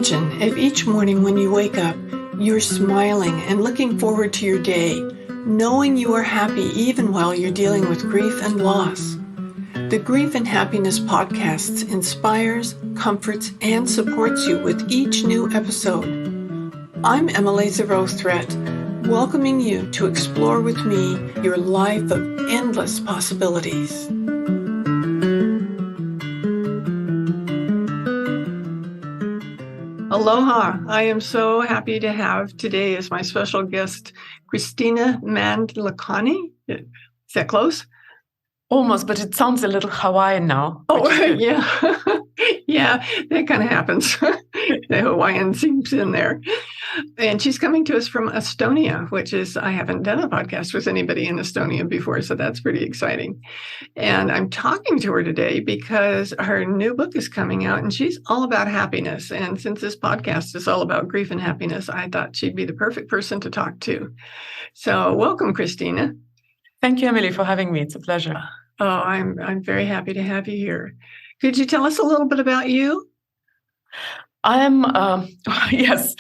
Imagine if each morning when you wake up, you're smiling and looking forward to your day, knowing you are happy even while you're dealing with grief and loss. The Grief and Happiness podcast inspires, comforts, and supports you with each new episode. I'm Emily Zero-Threat, welcoming you to explore with me your life of endless possibilities. Aloha. I am so happy to have today as my special guest, Kristina Mänd-Lakhiani. Is that close? Almost, but it sounds a little Hawaiian now. Oh, yeah. Yeah, that kind of happens. The Hawaiian seeps in there. And she's coming to us from Estonia, which is, I haven't done a podcast with anybody in Estonia before, so that's pretty exciting. And I'm talking to her today because her new book is coming out and she's all about happiness. And since this podcast is all about grief and happiness, I thought she'd be the perfect person to talk to. So welcome, Kristina. Thank you, Emily, for having me. It's a pleasure. Oh, I'm very happy to have you here. Could you tell us a little bit about you? I'm, yes,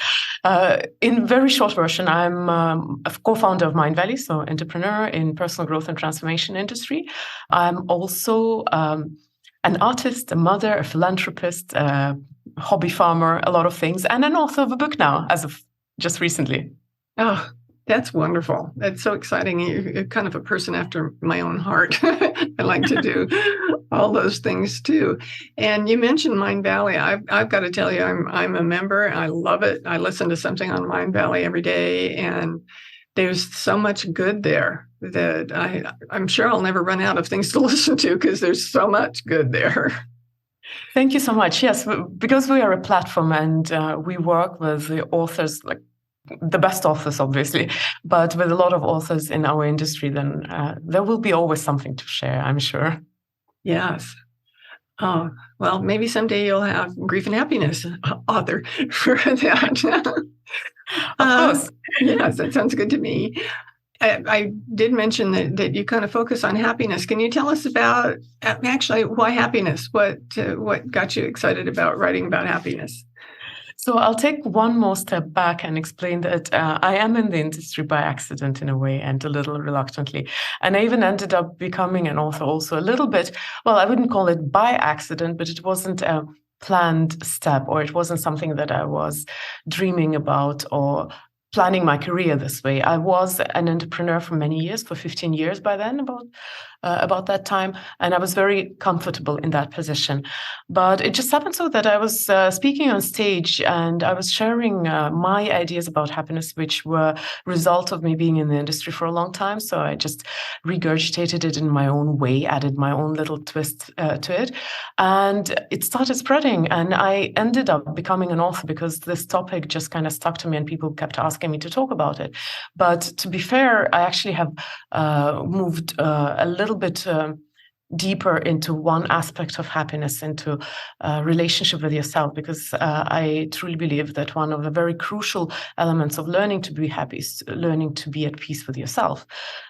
in very short version, I'm a co-founder of Mindvalley, so entrepreneur in personal growth and transformation industry. I'm also an artist, a mother, a philanthropist, a hobby farmer, a lot of things, and an author of a book now, as of just recently. Oh, that's wonderful. That's so exciting. You're kind of a person after my own heart. I like to do all those things too. And you mentioned Mindvalley. I've got to tell you, I'm a member. I love it. I listen to something on Mindvalley every day, and there's so much good there that I'm sure I'll never run out of things to listen to because there's so much good there. Thank you so much. Yes, because we are a platform and we work with the authors, like the best authors, obviously, but with a lot of authors in our industry, then there will be always something to share, I'm sure. Yes. Oh, well, maybe someday you'll have Grief and Happiness author for that. Of course. Yes, that sounds good to me. I did mention that you kind of focus on happiness. Can you tell us about actually why happiness? What got you excited about writing about happiness? So I'll take one more step back and explain that I am in the industry by accident in a way and a little reluctantly. And I even ended up becoming an author also a little bit. Well, I wouldn't call it by accident, but it wasn't a planned step, or it wasn't something that I was dreaming about or planning my career this way. I was an entrepreneur for many years, for 15 years by then, about that time, and I was very comfortable in that position. But it just happened so that I was speaking on stage and I was sharing my ideas about happiness, which were result of me being in the industry for a long time. So I just regurgitated it in my own way, added my own little twist to it, and it started spreading. And I ended up becoming an author because this topic just kind of stuck to me and people kept asking me to talk about it. But to be fair, I actually have moved a little bit deeper into one aspect of happiness, into relationship with yourself, because I truly believe that one of the very crucial elements of learning to be happy is learning to be at peace with yourself,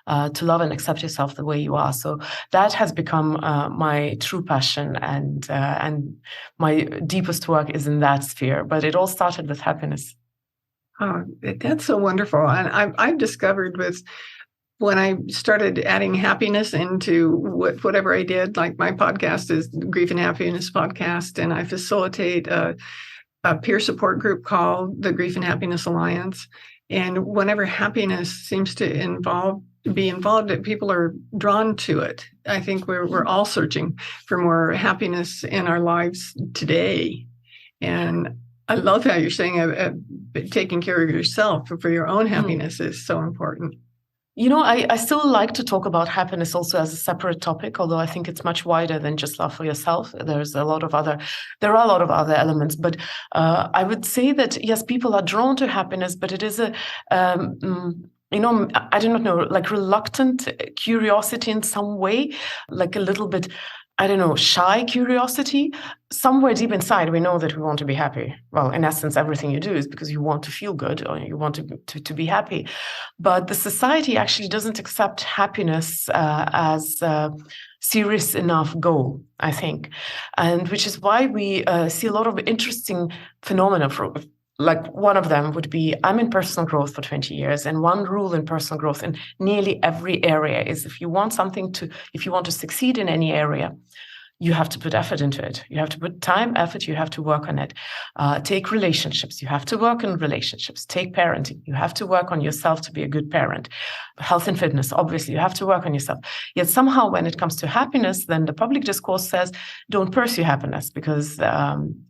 to love and accept yourself the way you are. So that has become my true passion, and my deepest work is in that sphere. But it all started with happiness. Oh, that's so wonderful. And I've discovered when I started adding happiness into whatever I did, like my podcast is the Grief and Happiness podcast, and I facilitate a peer support group called the Grief and Happiness Alliance. And whenever happiness seems to be involved, people are drawn to it. I think we're all searching for more happiness in our lives today. And I love how you're saying taking care of yourself for your own happiness is so important. You know, I still like to talk about happiness also as a separate topic, although I think it's much wider than just love for yourself. There are a lot of other elements, but I would say that yes, people are drawn to happiness, but it is I don't know, like reluctant curiosity in some way, like a little bit. I don't know, shy curiosity. Somewhere deep inside, we know that we want to be happy. Well, in essence, everything you do is because you want to feel good or you want to be happy. But the society actually doesn't accept happiness as a serious enough goal, I think. And which is why we see a lot of interesting phenomena. Like one of them would be, I'm in personal growth for 20 years. And one rule in personal growth in nearly every area is if you want to succeed in any area, you have to put effort into it. You have to put time, effort, you have to work on it. Take relationships, you have to work on relationships. Take parenting, you have to work on yourself to be a good parent. Health and fitness, obviously, you have to work on yourself. Yet somehow when it comes to happiness, then the public discourse says, don't pursue happiness because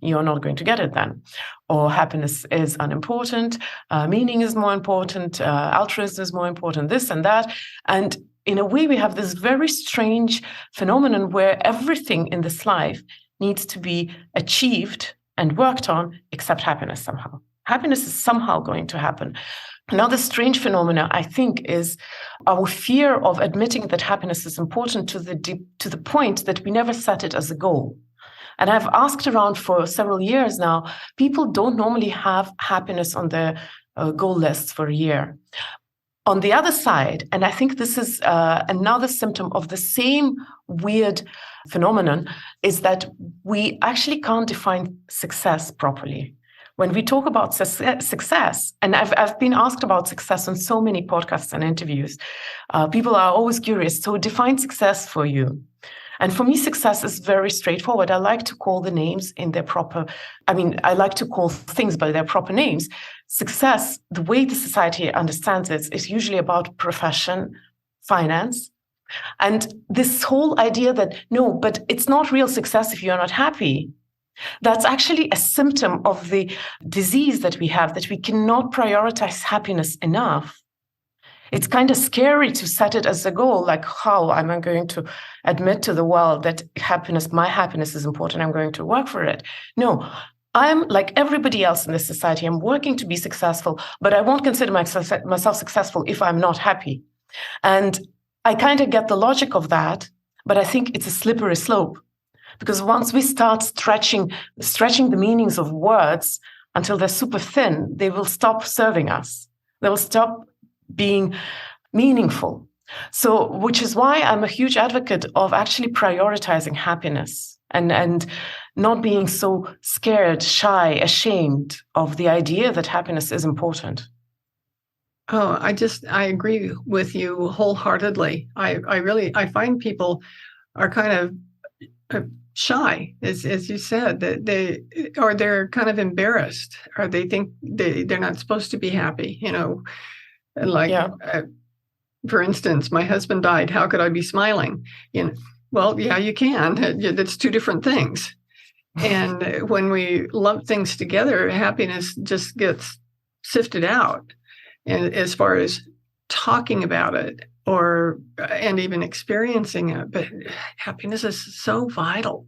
you're not going to get it then. Or happiness is unimportant, meaning is more important, altruism is more important, this and that. And in a way, we have this very strange phenomenon where everything in this life needs to be achieved and worked on except happiness somehow. Happiness is somehow going to happen. Another strange phenomenon, I think, is our fear of admitting that happiness is important to the point that we never set it as a goal. And I've asked around for several years now, people don't normally have happiness on their goal lists for a year. On the other side, and I think this is another symptom of the same weird phenomenon, is that we actually can't define success properly. When we talk about success, and I've been asked about success on so many podcasts and interviews, people are always curious, so define success for you. And for me, success is very straightforward. I like to call the names in their proper, I like to call things by their proper names. Success, the way the society understands it, is usually about profession, finance. And this whole idea that, no, but it's not real success if you're not happy. That's actually a symptom of the disease that we have, that we cannot prioritize happiness enough. It's kind of scary to set it as a goal, like how am I going to admit to the world that my happiness is important, I'm going to work for it. No, I'm like everybody else in this society. I'm working to be successful, but I won't consider myself successful if I'm not happy. And I kind of get the logic of that, but I think it's a slippery slope. Because once we start stretching the meanings of words until they're super thin, they will stop serving us. They will stop being meaningful. So, which is why I'm a huge advocate of actually prioritizing happiness and not being so scared, shy, ashamed of the idea that happiness is important. Oh, I agree with you wholeheartedly. I find people are kind of shy, as you said, that they're kind of embarrassed, or they think they're not supposed to be happy, Like, for instance, my husband died. How could I be smiling? Well, yeah, you can. That's two different things. And when we lump things together, happiness just gets sifted out. And as far as talking about it and even experiencing it, but happiness is so vital.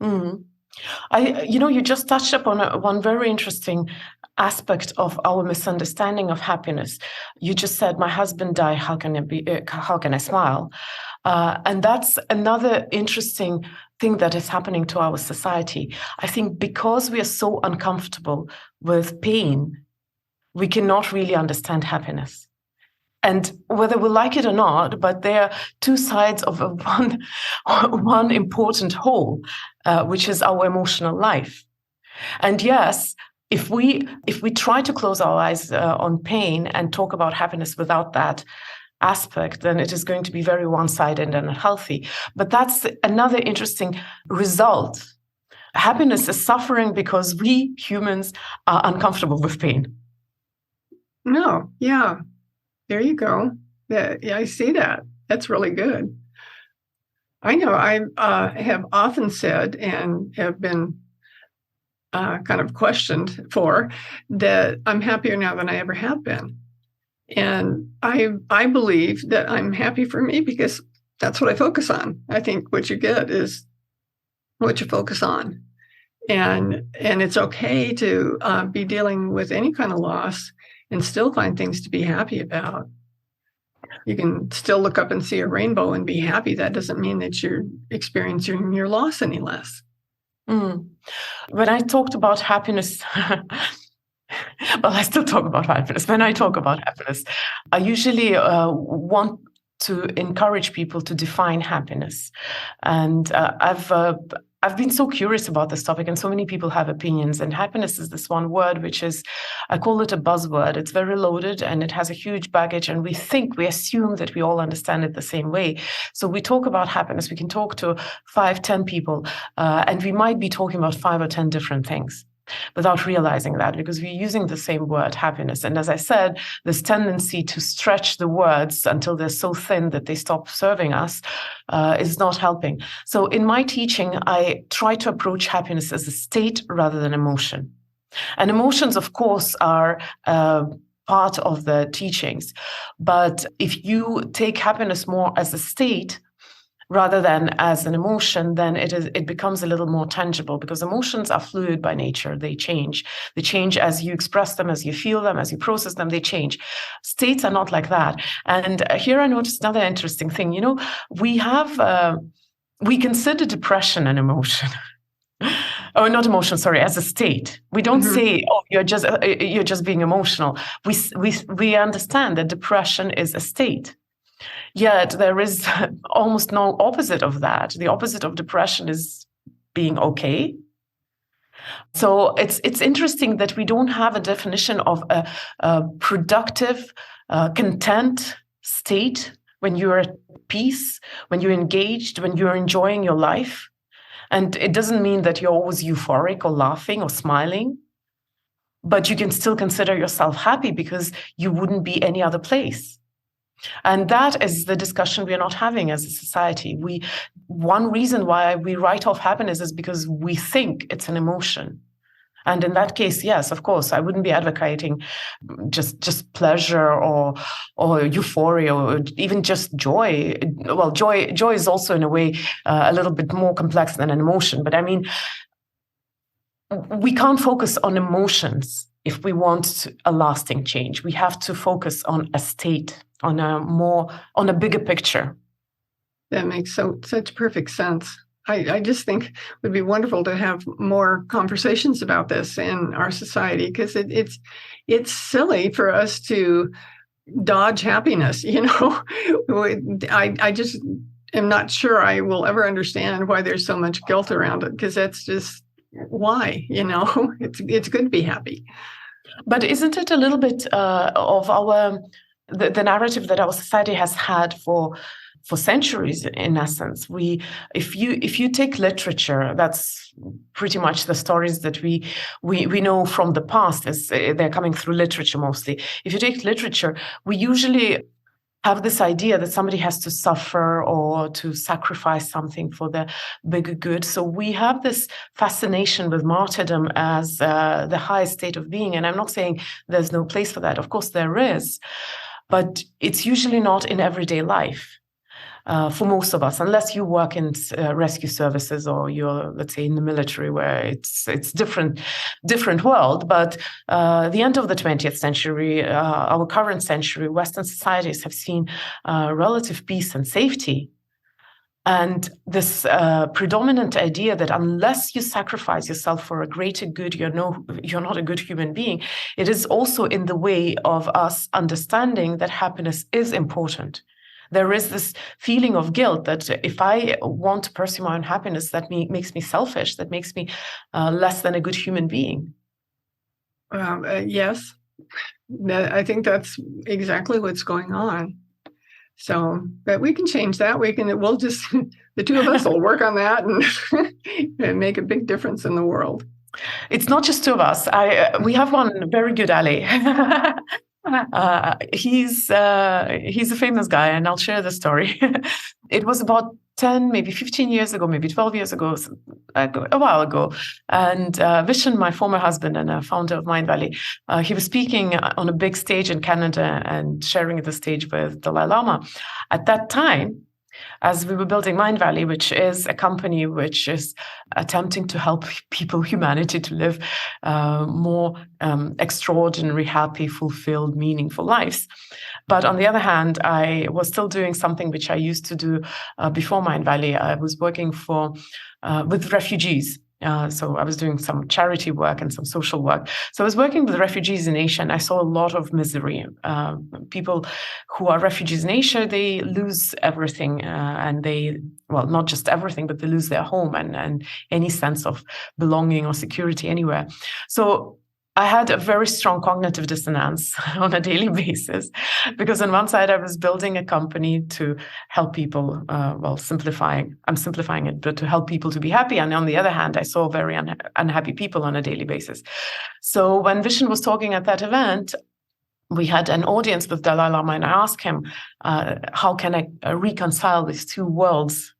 Mm. You just touched upon one very interesting aspect of our misunderstanding of happiness. You just said, my husband died, how can I smile? And that's another interesting thing that is happening to our society. I think because we are so uncomfortable with pain, we cannot really understand happiness. And whether we like it or not, but there are two sides of one important whole, which is our emotional life. And yes, if we try to close our eyes on pain and talk about happiness without that aspect, then it is going to be very one-sided and unhealthy. But that's another interesting result. Happiness is suffering because we humans are uncomfortable with pain. No, yeah. There you go. Yeah, I see that. That's really good. I know I have often said and have been kind of questioned for that I'm happier now than I ever have been. And I believe that I'm happy for me because that's what I focus on. I think what you get is what you focus on. And it's okay to be dealing with any kind of loss and still find things to be happy about. You can still look up and see a rainbow and be happy. That doesn't mean that you're experiencing your loss any less. Mm. When I talked about happiness, well, I still talk about happiness. When I talk about happiness, I usually want to encourage people to define happiness. And I've been so curious about this topic, and so many people have opinions. And happiness is this one word, which is, I call it a buzzword. It's very loaded and it has a huge baggage. And we assume that we all understand it the same way. So we talk about happiness. We can talk to 5, 10 people, and we might be talking about 5 or 10 different things without realizing that, because we're using the same word, happiness. And as I said, this tendency to stretch the words until they're so thin that they stop serving us is not helping. So in my teaching, I try to approach happiness as a state rather than emotion. And emotions, of course, are part of the teachings. But if you take happiness more as a state rather than as an emotion, then it becomes a little more tangible, because emotions are fluid by nature. They change. They change as you express them, as you feel them, as you process them, they change. States are not like that. And here I noticed another interesting thing. We consider depression an emotion. Oh, not emotion, sorry, as a state. We don't say, oh, you're just being emotional. We understand that depression is a state. Yet there is almost no opposite of that. The opposite of depression is being okay. So it's interesting that we don't have a definition of a productive, content state when you're at peace, when you're engaged, when you're enjoying your life. And it doesn't mean that you're always euphoric or laughing or smiling, but you can still consider yourself happy because you wouldn't be any other place. And that is the discussion we're not having as a society. One reason why we write off happiness is because we think it's an emotion. And in that case, yes, of course, I wouldn't be advocating just pleasure or euphoria or even just joy. Well, joy is also in a way a little bit more complex than an emotion. But I mean, we can't focus on emotions if we want a lasting change. We have to focus on a state, on a bigger picture. That makes such perfect sense. I just think it would be wonderful to have more conversations about this in our society, because it's silly for us to dodge happiness. I just am not sure I will ever understand why there's so much guilt around it, because that's just why. It's good to be happy. But isn't it a little bit of the narrative that our society has had for centuries, in essence? If you take literature, that's pretty much the stories that we know from the past, as they're coming through literature mostly. If you take literature, we usually have this idea that somebody has to suffer or to sacrifice something for the bigger good. So we have this fascination with martyrdom as the highest state of being. And I'm not saying there's no place for that. Of course there is. But it's usually not in everyday life for most of us, unless you work in rescue services or you're, let's say, in the military, where it's different world. But the end of the 20th century, our current century, Western societies have seen relative peace and safety. And this predominant idea that unless you sacrifice yourself for a greater good, you're not a good human being. It is also in the way of us understanding that happiness is important. There is this feeling of guilt that if I want to pursue my own happiness, that makes me selfish, that makes me less than a good human being. Yes, I think that's exactly what's going on. So, but we can change that. We'll just, the two of us will work on that and make a big difference in the world. It's not just two of us. We have one very good ally. He's a famous guy, and I'll share the story. It was about 10, maybe 15 years ago, maybe 12 years ago, a while ago. And Vishen, my former husband and a founder of Mindvalley, he was speaking on a big stage in Canada and sharing the stage with Dalai Lama. At that time, as we were building Mindvalley, which is a company which is attempting to help humanity to live more extraordinary, happy, fulfilled, meaningful lives. But on the other hand, I was still doing something which I used to do before Mindvalley. I was working with refugees. So I was doing some charity work and some social work. So I was working with refugees in Asia, and I saw a lot of misery. People who are refugees in Asia, they lose everything, and not just everything, but they lose their home and any sense of belonging or security anywhere. So I had a very strong cognitive dissonance on a daily basis, because on one side I was building a company to help people, I'm simplifying it, but to help people to be happy. And on the other hand, I saw very unhappy people on a daily basis. So when Vishen was talking at that event, we had an audience with Dalai Lama, and I asked him, how can I reconcile these two worlds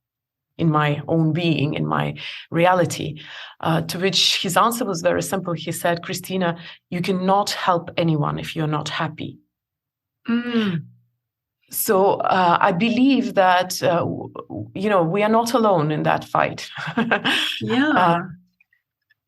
in my own being, in my reality? To which his answer was very simple. He said, Kristina, you cannot help anyone if you're not happy. Mm. So I believe that, we are not alone in that fight. Yeah.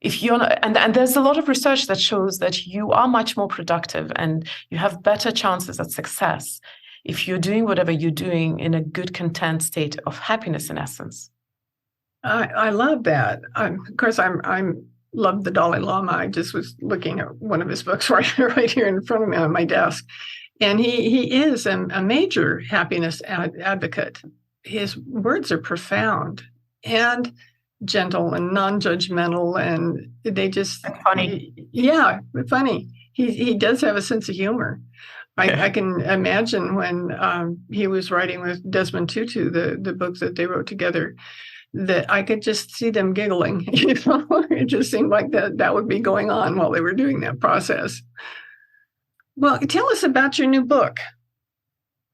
If you're not, and there's a lot of research that shows that you are much more productive and you have better chances at success if you're doing whatever you're doing in a good, content state of happiness, in essence. I love that. Of course, I'm love the Dalai Lama. I just was looking at one of his books right here in front of me on my desk, and he is a major happiness advocate. His words are profound and gentle and non-judgmental, and they just funny. Funny. He does have a sense of humor. I can imagine when he was writing with Desmond Tutu, the book that they wrote together, that I could just see them giggling. It just seemed like that would be going on while they were doing that process. Well, tell us about your new book.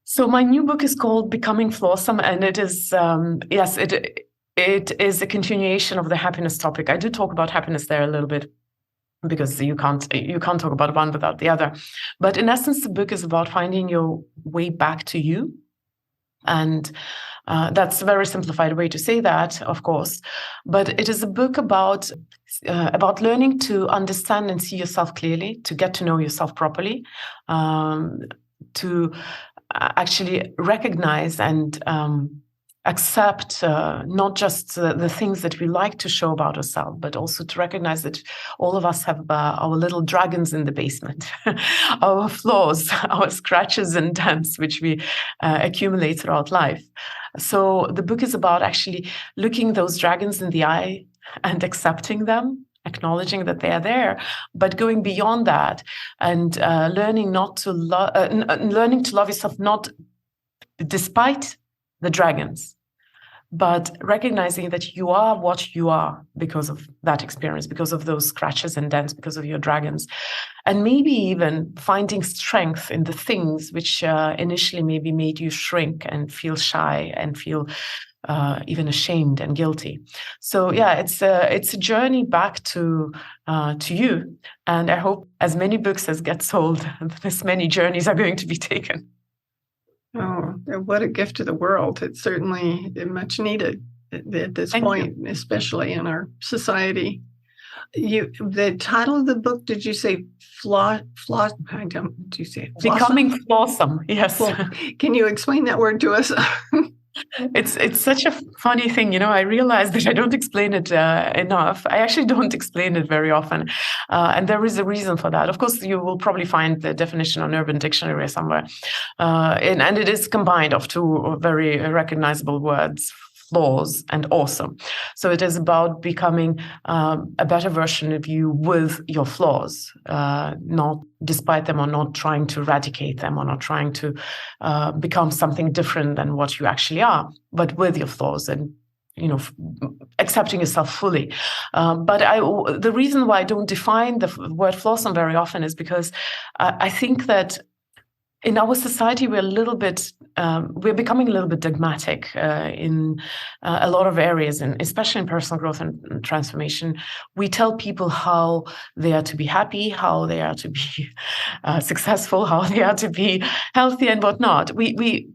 So my new book is called Becoming Flawesome, and it is, it is a continuation of the happiness topic. I do talk about happiness there a little bit, because you can't talk about one without the other. But in essence, the book is about finding your way back to you. And that's a very simplified way to say that, of course. But it is a book about learning to understand and see yourself clearly, to get to know yourself properly, to actually recognize and accept not just the things that we like to show about ourselves, but also to recognize that all of us have our little dragons in the basement, our flaws, our scratches and dents, which we accumulate throughout life. So the book is about actually looking those dragons in the eye and accepting them, acknowledging that they are there, but going beyond that and learning to love yourself, not despite the dragons, but recognizing that you are what you are because of that experience, because of those scratches and dents, because of your dragons. And maybe even finding strength in the things which initially maybe made you shrink and feel shy and feel even ashamed and guilty. So yeah, it's a journey back to you. And I hope as many books as get sold, as many journeys are going to be taken. Oh, what a gift to the world. It's certainly much needed at this point, especially in our society. The title of the book, did you say did you say Becoming Flawesome? Yes. Well, can you explain that word to us? It's such a funny thing, I realize that I don't explain it enough. I actually don't explain it very often, and there is a reason for that. Of course, you will probably find the definition on Urban Dictionary somewhere, and it is combined of two very recognizable words, flaws and awesome. So it is about becoming a better version of you with your flaws, not despite them, or not trying to eradicate them, or not trying to become something different than what you actually are, but with your flaws and accepting yourself fully. But the reason why I don't define the word flawesome very often is because I think that in our society, we're becoming a little bit dogmatic in a lot of areas, and especially in personal growth and transformation. We tell people how they are to be happy, how they are to be successful, how they are to be healthy and whatnot. We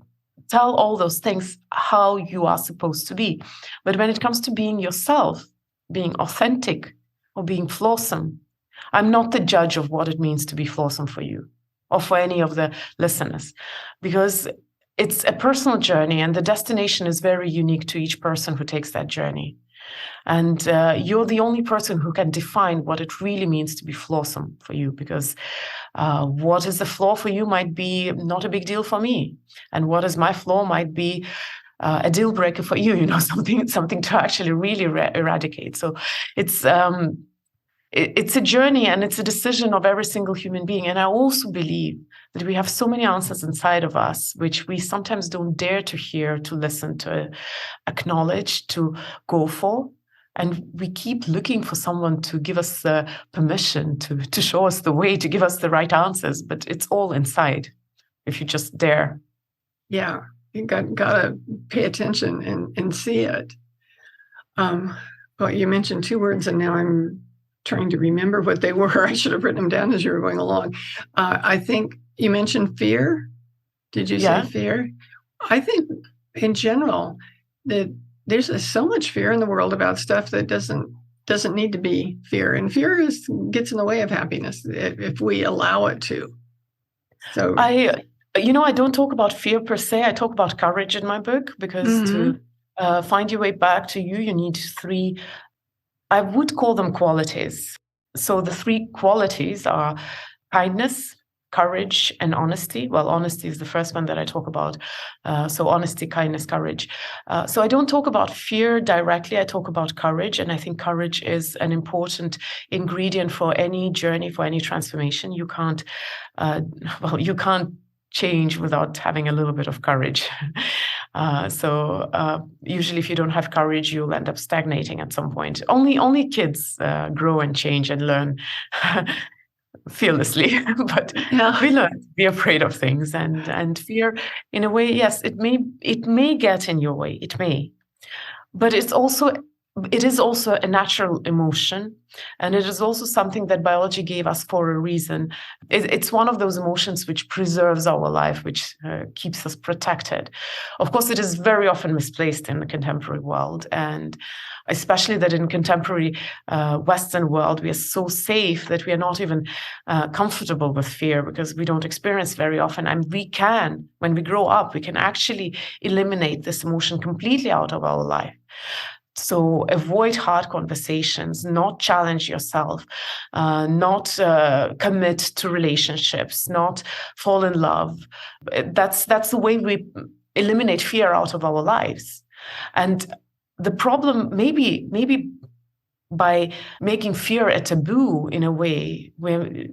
tell all those things how you are supposed to be. But when it comes to being yourself, being authentic, or being flawesome, I'm not the judge of what it means to be flawesome for you or for any of the listeners, because it's a personal journey and the destination is very unique to each person who takes that journey. And you're the only person who can define what it really means to be flawesome for you, because what is a flaw for you might be not a big deal for me. And what is my flaw might be a deal breaker for you, something to actually really eradicate. So it's a journey and it's a decision of every single human being. And I also believe that we have so many answers inside of us, which we sometimes don't dare to hear, to listen, to acknowledge, to go for. And we keep looking for someone to give us the permission, to show us the way, to give us the right answers. But it's all inside, if you just dare. Yeah, you got to pay attention and see it. Well, you mentioned two words, and now I'm trying to remember what they were. I should have written them down as you were going along. I think you mentioned fear. Did you say fear? I think in general that there's so much fear in the world about stuff that doesn't need to be fear. And fear gets in the way of happiness if we allow it to. So I don't talk about fear per se. I talk about courage in my book, because to find your way back to you need three, I would call them qualities. So the three qualities are kindness, courage, and honesty. Well, honesty is the first one that I talk about. So honesty, kindness, courage. So I don't talk about fear directly. I talk about courage. And I think courage is an important ingredient for any journey, for any transformation. You can't change without having a little bit of courage. So usually if you don't have courage, you'll end up stagnating at some point. Only kids grow and change and learn fearlessly, but we learn to be afraid of things, and fear, in a way, yes, it may get in your way, it may, but it is also a natural emotion, and it is also something that biology gave us for a reason. It's one of those emotions which preserves our life, which keeps us protected. Of course, it is very often misplaced in the contemporary world, and especially that in contemporary Western world, we are so safe that we are not even comfortable with fear, because we don't experience very often. And we can, when we grow up, we can actually eliminate this emotion completely out of our life. So avoid hard conversations, not challenge yourself, not commit to relationships, not fall in love. That's the way we eliminate fear out of our lives. And the problem, maybe by making fear a taboo in a way, we're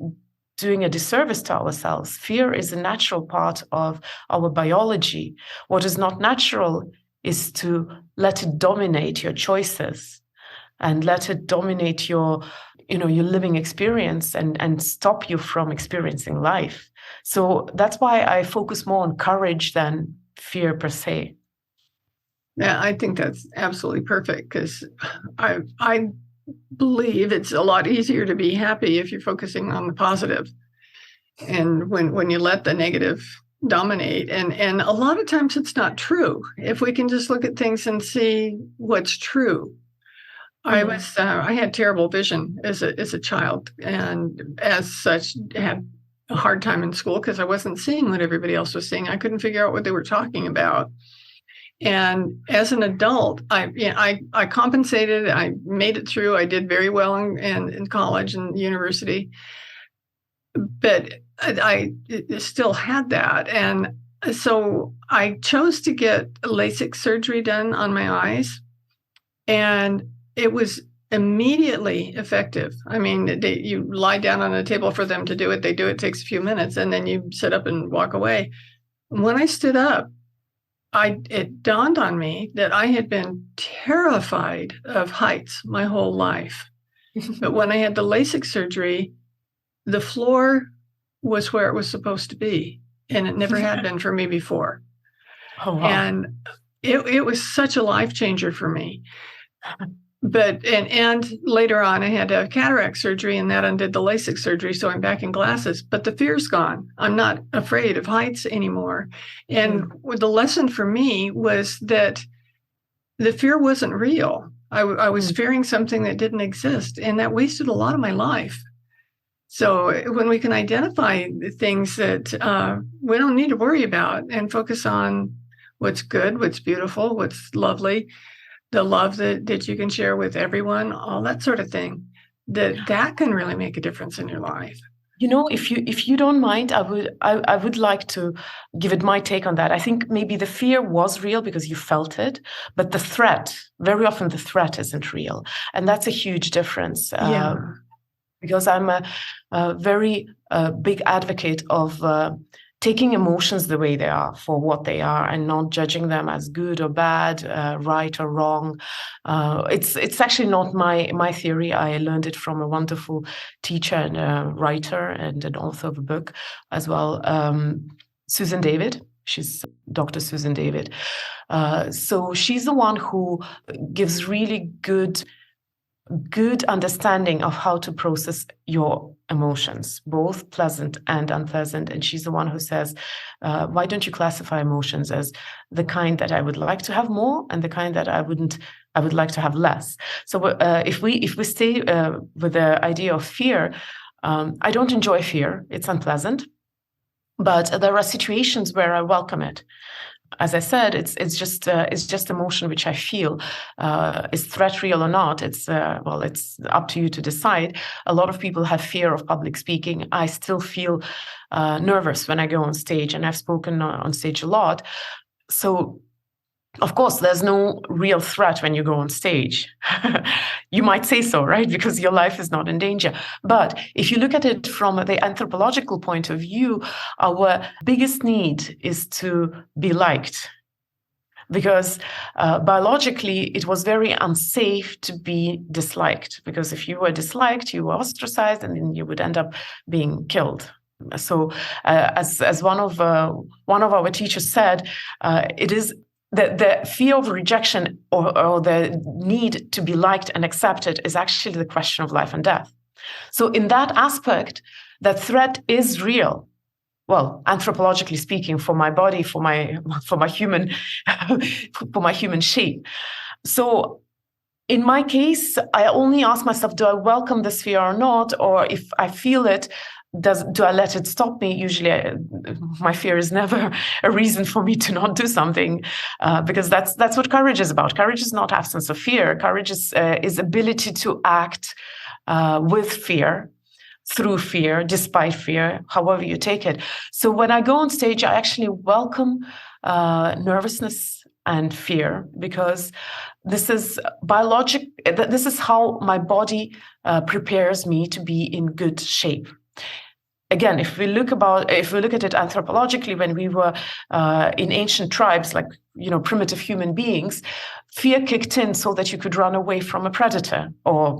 doing a disservice to ourselves. Fear is a natural part of our biology. What is not natural is to let it dominate your choices and let it dominate your living experience and stop you from experiencing life. So that's why I focus more on courage than fear per se. Yeah, I think that's absolutely perfect, because I believe it's a lot easier to be happy if you're focusing on the positive, and when you let the negative dominate, and a lot of times it's not true. If we can just look at things and see what's true. I had terrible vision as a child, and as such had a hard time in school because I wasn't seeing what everybody else was seeing. I couldn't figure out what they were talking about. And as an adult, I compensated. I made it through. I did very well in college and university, but I still had that. And so I chose to get LASIK surgery done on my eyes, and it was immediately effective. I mean, you lie down on a table for them to do it. They do it. It takes a few minutes, and then you sit up and walk away. When I stood up, it dawned on me that I had been terrified of heights my whole life. But when I had the LASIK surgery, the floor was where it was supposed to be, and it never had been for me before. Oh, wow. And it was such a life changer for me. But and later on, I had to have cataract surgery, and that undid the LASIK surgery, so I'm back in glasses. But the fear's gone. I'm not afraid of heights anymore. And the lesson for me was that the fear wasn't real. I was fearing something that didn't exist, and that wasted a lot of my life. So when we can identify the things that we don't need to worry about and focus on what's good, what's beautiful, what's lovely, the love that you can share with everyone, all that sort of thing, that can really make a difference in your life. If you don't mind, I would like to give it my take on that. I think maybe the fear was real because you felt it, but the threat, very often the threat isn't real. And that's a huge difference. Because I'm a very big advocate of taking emotions the way they are, for what they are, and not judging them as good or bad, right or wrong. It's actually not my theory. I learned it from a wonderful teacher and a writer and an author of a book as well, Susan David. She's Dr. Susan David. So she's the one who gives really good understanding of how to process your emotions, both pleasant and unpleasant. And she's the one who says, why don't you classify emotions as the kind that I would like to have more and the kind that I would like to have less. So if we stay with the idea of fear, I don't enjoy fear. It's unpleasant, but there are situations where I welcome it. As I said, it's just emotion which I feel. Is threat real or not? It's up to you to decide. A lot of people have fear of public speaking. I still feel nervous when I go on stage, and I've spoken on stage a lot. So, of course, there's no real threat when you go on stage. You might say so, right? Because your life is not in danger. But if you look at it from the anthropological point of view, our biggest need is to be liked. Because biologically, it was very unsafe to be disliked. Because if you were disliked, you were ostracized, and then you would end up being killed. So, as one of our teachers said, it is the fear of rejection or the need to be liked and accepted is actually the question of life and death. So in that aspect, that threat is real. Well, anthropologically speaking, for my body, for my human, for my human shape. So in my case, I only ask myself, do I welcome this fear or not? Or if I feel it, do I let it stop me? Usually, my fear is never a reason for me to not do something, because that's what courage is about. Courage is not absence of fear. Courage is ability to act with fear, through fear, despite fear, however you take it. So when I go on stage, I actually welcome nervousness and fear, because this is biologic. This is how my body prepares me to be in good shape. Again, if we look at it anthropologically, when we were in ancient tribes, like primitive human beings, fear kicked in so that you could run away from a predator or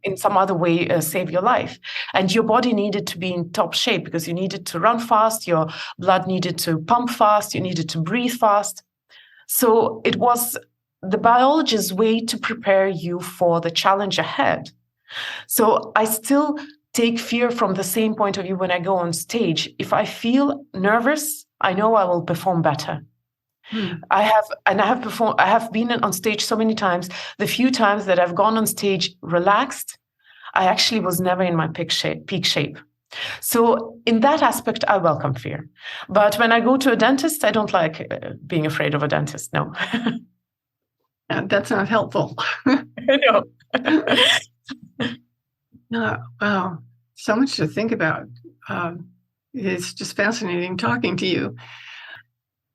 in some other way save your life. And your body needed to be in top shape because you needed to run fast, your blood needed to pump fast, you needed to breathe fast. So it was the biologist's way to prepare you for the challenge ahead. So I still take fear from the same point of view when I go on stage. If I feel nervous, I know I will perform better. I have been on stage so many times. The few times that I've gone on stage relaxed, I actually was never in my peak shape. So in that aspect, I welcome fear. But when I go to a dentist, I don't like being afraid of a dentist. No. That's not helpful. No. Wow, so much to think about. It's just fascinating talking to you.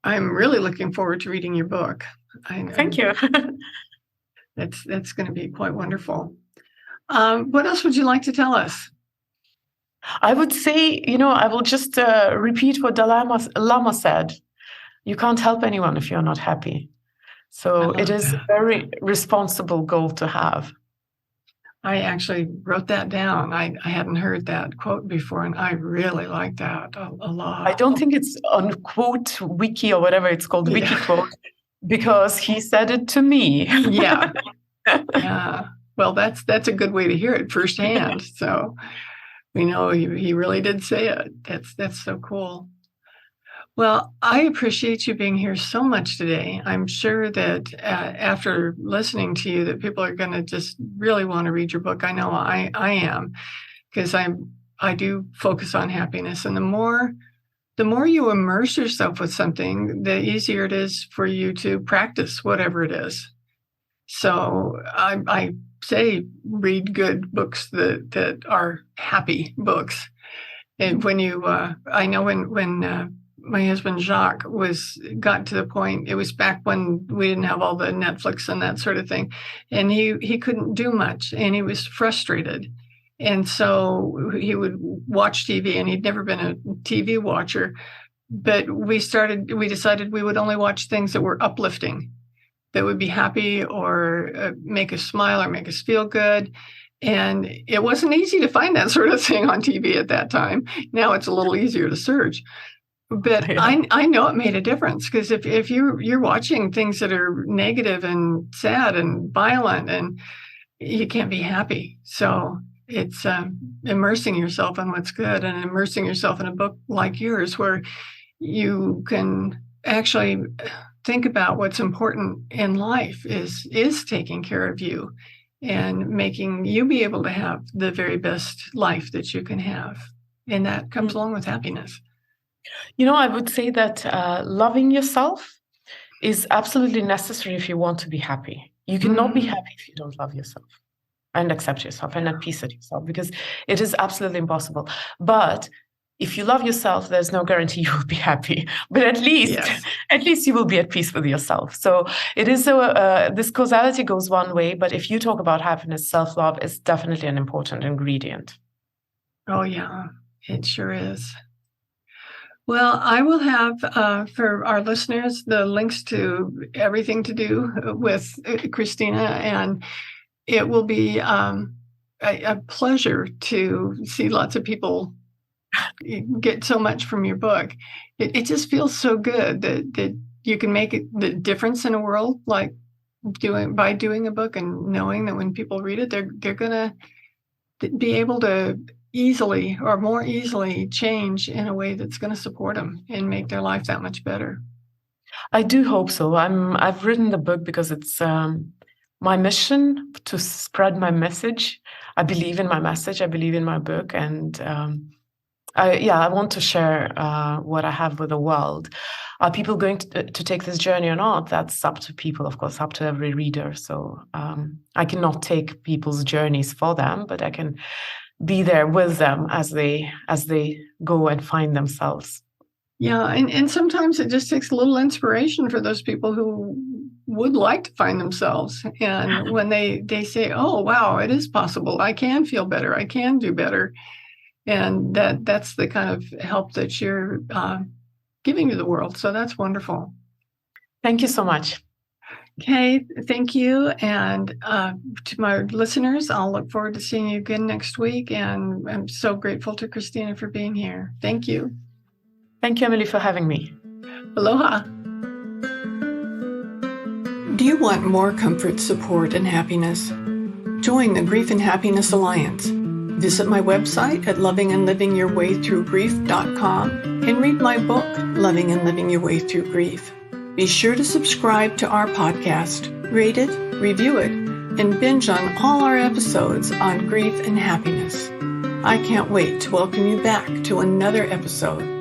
I'm really looking forward to reading your book. Thank you. That's going to be quite wonderful. What else would you like to tell us? I would say, I will just repeat what Dalai Lama said. You can't help anyone if you're not happy. So it is a very responsible goal to have. I actually wrote that down. I hadn't heard that quote before, and I really like that a lot. I don't think it's on Quote Wiki or whatever it's called, Wiki Quote, because he said it to me. Yeah. Yeah. Well, that's a good way to hear it firsthand. So we know he really did say it. That's so cool. Well, I appreciate you being here so much today. I'm sure that after listening to you, that people are going to just really want to read your book. I know I am, because I do focus on happiness, and the more you immerse yourself with something, the easier it is for you to practice whatever it is. So I say read good books that are happy books. And when you, I know when my husband Jacques got to the point, it was back when we didn't have all the Netflix and that sort of thing, and he couldn't do much, and he was frustrated. And so he would watch TV, and he'd never been a TV watcher, but we decided we would only watch things that were uplifting, that would be happy or make us smile or make us feel good. And it wasn't easy to find that sort of thing on TV at that time. Now it's a little easier to search. But yeah. I know it made a difference, because if you're watching things that are negative and sad and violent, and you can't be happy. So it's immersing yourself in what's good, and immersing yourself in a book like yours, where you can actually think about what's important in life is taking care of you and making you be able to have the very best life that you can have. And that comes along with happiness. I would say that loving yourself is absolutely necessary if you want to be happy. You cannot be happy if you don't love yourself and accept yourself and at peace with yourself, because it is absolutely impossible. But if you love yourself, there's no guarantee you will be happy, but at least you will be at peace with yourself. So it is this causality goes one way, but if you talk about happiness, self-love is definitely an important ingredient. Oh yeah, it sure is. Well, I will have for our listeners the links to everything to do with Kristina, and it will be a pleasure to see lots of people get so much from your book. It just feels so good that you can make the difference in a world, like by doing a book and knowing that when people read it, they're gonna be able to easily or more easily change in a way that's going to support them and make their life that much better. I do hope so. I've written the book because it's my mission to spread my message. I believe in my message. I believe in my book, and I want to share what I have with the world. Are people going to take this journey or not? That's up to people, of course, up to every reader. So I cannot take people's journeys for them, but I can be there with them as they go and find themselves. Yeah, and sometimes it just takes a little inspiration for those people who would like to find themselves. And when they say, oh, wow, it is possible. I can feel better. I can do better. And that's the kind of help that you're giving to the world. So that's wonderful. Thank you so much. Okay, thank you. And to my listeners, I'll look forward to seeing you again next week. And I'm so grateful to Kristina for being here. Thank you. Thank you, Emily, for having me. Aloha. Do you want more comfort, support, and happiness? Join the Grief and Happiness Alliance. Visit my website at lovingandlivingyourwaythroughgrief.com and read my book, Loving and Living Your Way Through Grief. Be sure to subscribe to our podcast, rate it, review it, and binge on all our episodes on grief and happiness. I can't wait to welcome you back to another episode